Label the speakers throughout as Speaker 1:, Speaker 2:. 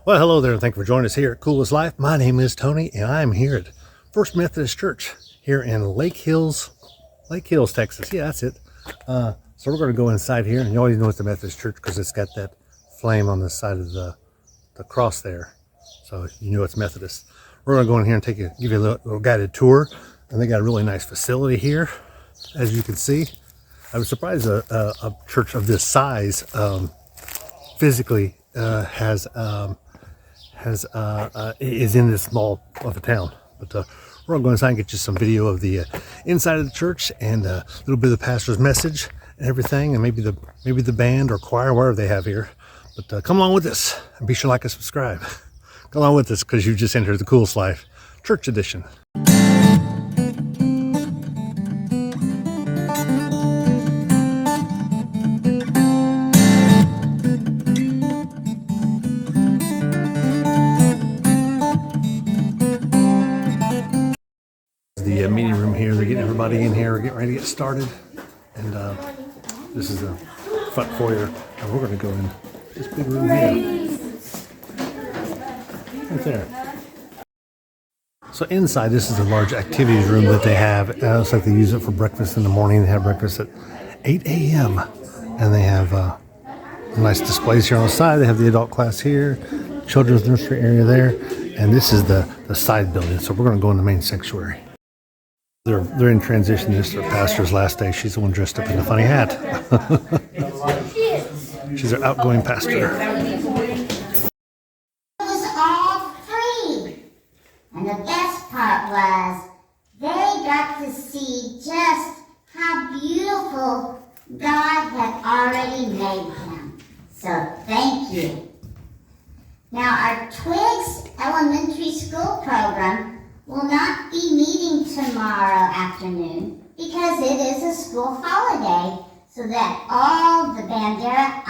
Speaker 1: Well, hello there, and thank you for joining us here at Coolest Life. My name is Tony, and I'm here at First Methodist Church here in Lakehills, Texas. Yeah, that's it. So we're going to go inside here, and you always know it's the Methodist Church because it's got that flame on the side of the cross there. So you know it's Methodist. We're going to go in here and give you a little guided tour, and they got a really nice facility here, as you can see. I was surprised a church of this size physically is in this small of a town. But we're going to go inside and get you some video of the inside of the church and a little bit of the pastor's message and everything, and maybe the band or choir, whatever they have here. But come along with us and be sure to like and subscribe. Come along with us because you just entered the Coolest Life Church Edition. The meeting room here. They're getting everybody in here. We're getting ready to get started. And this is the front foyer. And we're going to go in this big room here. Right there. So inside, this is a large activities room that they have. It looks like they use it for breakfast in the morning. They have breakfast at 8 a.m. And they have nice displays here on the side. They have the adult class here, children's nursery area there. And this is the side building. So we're going to go in the main sanctuary. They're in transition. This is their pastor's last day. She's the one dressed up in a funny hat. She's our outgoing pastor.
Speaker 2: It was all free. And the best part was they got to see just how beautiful God had already made him. So thank you. Now our Twigs Elementary School program will not be meeting tomorrow afternoon because it is a school holiday, so that all the Bandera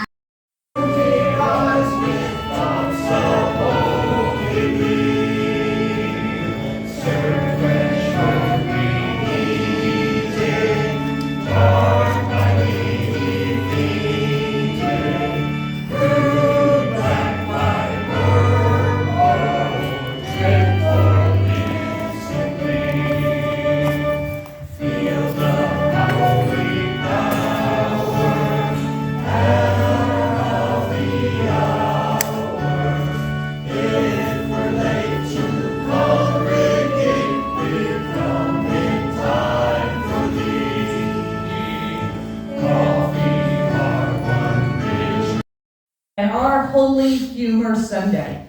Speaker 3: and our Holy Humor Sunday.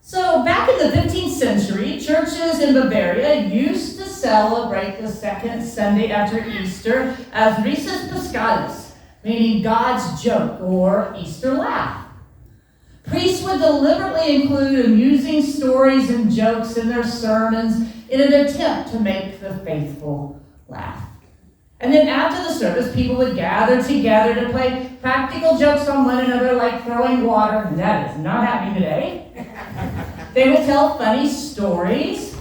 Speaker 3: So back in the 15th century, churches in Bavaria used to celebrate the second Sunday after Easter as Risus Piscatus, meaning God's joke or Easter laugh. Priests would deliberately include amusing stories and jokes in their sermons in an attempt to make the faithful laugh. And then after the service, people would gather together to play practical jokes on one another, like throwing water. And that is not happening today. They would tell funny stories.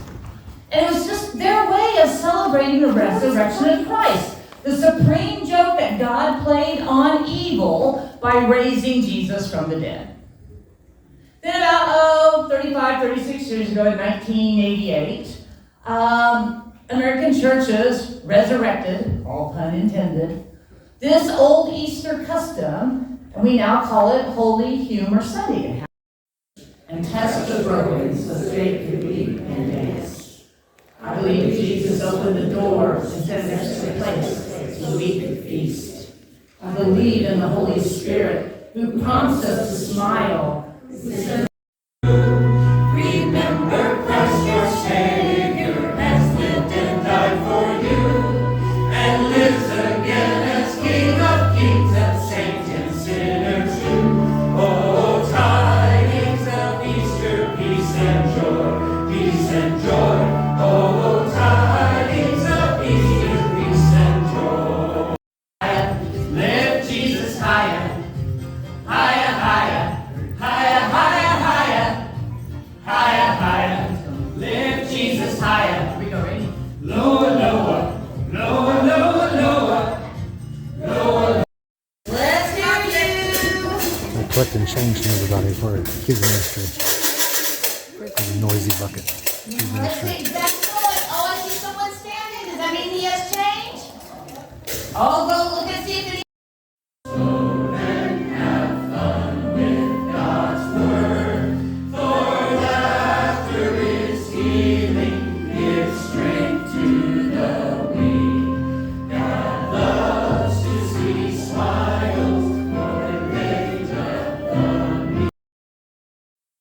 Speaker 3: And it was just their way of celebrating the resurrection of Christ, the supreme joke that God played on evil by raising Jesus from the dead. Then about 36 years ago in 1988, American churches resurrected, all pun intended, this old Easter custom, and we now call it Holy Humor Sunday. And test the brokenness so they could weep and dance. I believe Jesus opened the door and set us to a place so we could feast. I believe in the Holy Spirit who prompts us to smile. Remember Christ your Savior has lived and died for you, and lives again as King of Kings and saints and sinners too. Oh, tidings of Easter, peace and joy, peace and joy. Oh, tidings of Easter, peace and joy. Lift Jesus higher, higher, higher, higher, higher, higher, higher, higher. Lift Jesus higher. Here we go, ready? Lower, lower, lower, lower, lower, lower. Let's hear you.
Speaker 1: They're collecting change from everybody for kids ministry. Noisy bucket.
Speaker 3: Let's see, that's good. Oh, I see someone standing. Does that mean he has changed? Oh, go look and see if any.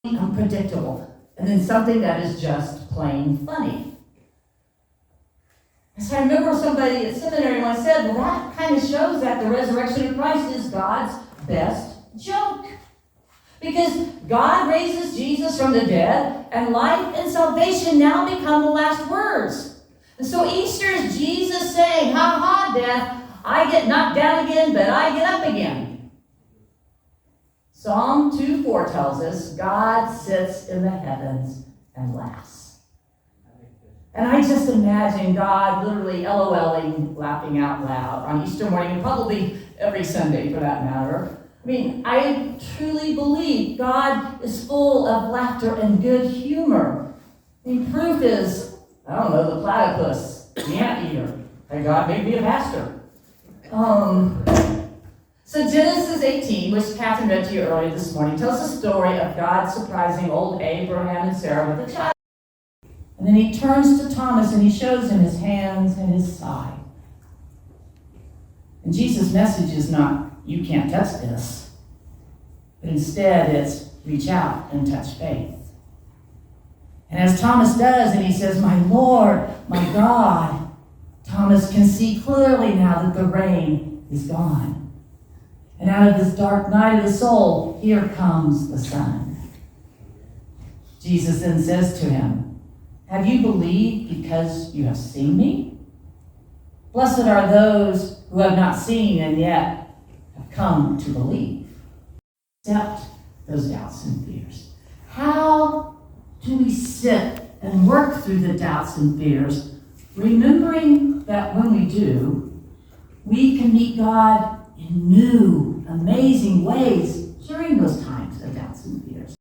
Speaker 3: Unpredictable, and then something that is just plain funny. So I remember somebody at seminary once said, well, that kind of shows that the resurrection of Christ is God's best joke. Because God raises Jesus from the dead, and life and salvation now become the last words. And so Easter is Jesus saying, ha ha, death, I get knocked down again, but I get up again. Psalm 2:4 tells us, God sits in the heavens and laughs. And I just imagine God literally LOLing, laughing out loud on Easter morning, and probably every Sunday for that matter. I mean, I truly believe God is full of laughter and good humor. I mean, proof is, I don't know, the platypus, the anteater. Hey, God made me a pastor. So Genesis 18, which Catherine read to you earlier this morning, tells the story of God surprising old Abraham and Sarah with a child. And then he turns to Thomas and he shows him his hands and his side. And Jesus' message is not, you can't touch this. But instead it's, reach out and touch faith. And as Thomas does, and he says, my Lord, my God, Thomas can see clearly now that the rain is gone. And out of this dark night of the soul, here comes the sun. Jesus then says to him, have you believed because you have seen me? Blessed are those who have not seen and yet have come to believe. Accept those doubts and fears. How do we sit and work through the doubts and fears, remembering that when we do, we can meet God in new, amazing ways during those times of doubts and fears.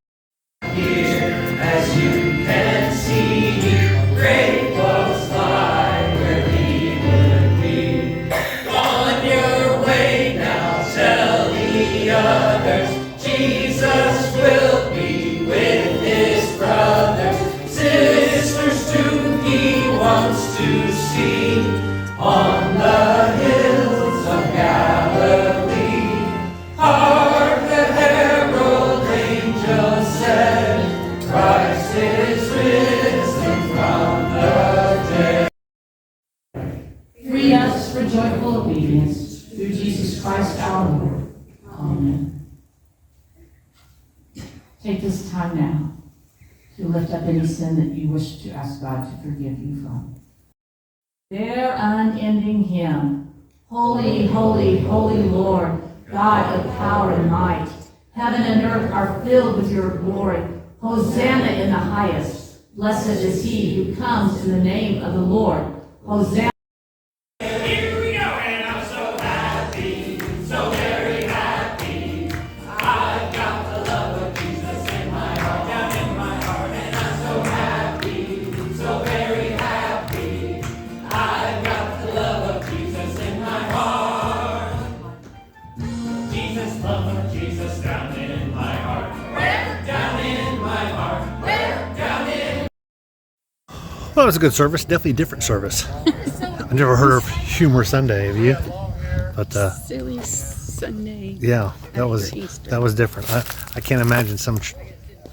Speaker 4: Here, as you can see, great close by where he would be. On your way now, tell the others, Jesus will be with his brothers, sisters too, he wants to see on the hills of Galilee. Hark the herald angels said, Christ is risen from the dead.
Speaker 3: Free us for joyful obedience through Jesus Christ our Lord. Amen. Take this time now to lift up any sin that you wish to ask God to forgive you from. Their unending hymn, Holy, holy, holy Lord, God of power and might, heaven and earth are filled with your glory. Hosanna in the highest. Blessed is he who comes in the name of the Lord. Hosanna.
Speaker 4: Here we go, and I'm so happy, so very happy. I've got the love of Jesus in my heart, down in my heart, and I'm so happy, so very happy. I've got the love of Jesus in my heart. Jesus, love of Jesus down in my heart. Where? Down in my heart. Where? Down in.
Speaker 1: Well, it was a good service. Definitely a different service. I've never heard of Humor Sunday, have you? But
Speaker 5: Silly Sunday.
Speaker 1: yeah, that
Speaker 5: after
Speaker 1: was
Speaker 5: Easter.
Speaker 1: different. I can't imagine some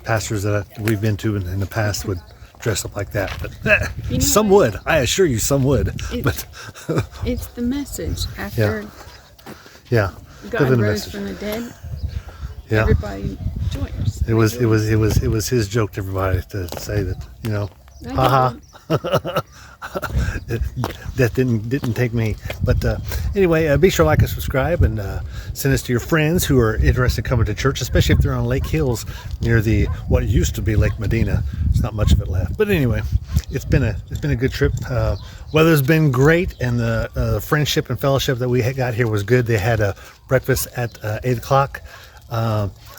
Speaker 1: pastors that we've been to in the past would dress up like that. But
Speaker 5: You know
Speaker 1: some
Speaker 5: what?
Speaker 1: would. I assure you, some would.
Speaker 5: It-
Speaker 1: But
Speaker 5: It's the message. After
Speaker 1: yeah,
Speaker 5: God
Speaker 1: definitely the
Speaker 5: rose
Speaker 1: message.
Speaker 5: from the dead,
Speaker 1: Yeah,
Speaker 5: everybody joins.
Speaker 1: it was his joke to everybody to say that, you know,
Speaker 5: I
Speaker 1: haha.
Speaker 5: did.
Speaker 1: That didn't take me. But anyway, be sure to like and subscribe, and send this to your friends who are interested in coming to church, especially if they're on Lakehills near the what used to be Lake Medina. There's not much of it left, but anyway, it's been a good trip. Weather's been great, and the friendship and fellowship that we got here was good. They had a breakfast at 8 o'clock.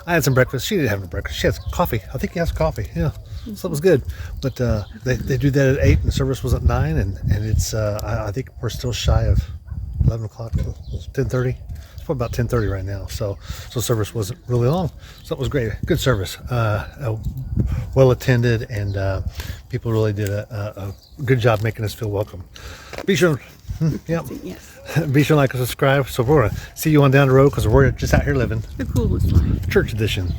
Speaker 1: I had some breakfast. She didn't have no breakfast. She has coffee. I think he has coffee. Yeah, so it was good. But they do that at 8, and the service was at 9, and it's I think we're still shy of 11 o'clock, 10:30. It's probably about 10:30 right now. So service wasn't really long. So it was great. Good service. Well attended, and people really did a good job making us feel welcome. Be sure. Yep.
Speaker 5: Yes.
Speaker 1: Be sure to like and subscribe. So we're going to see you on down the road because we're just out here living
Speaker 5: The coolest life.
Speaker 1: church edition.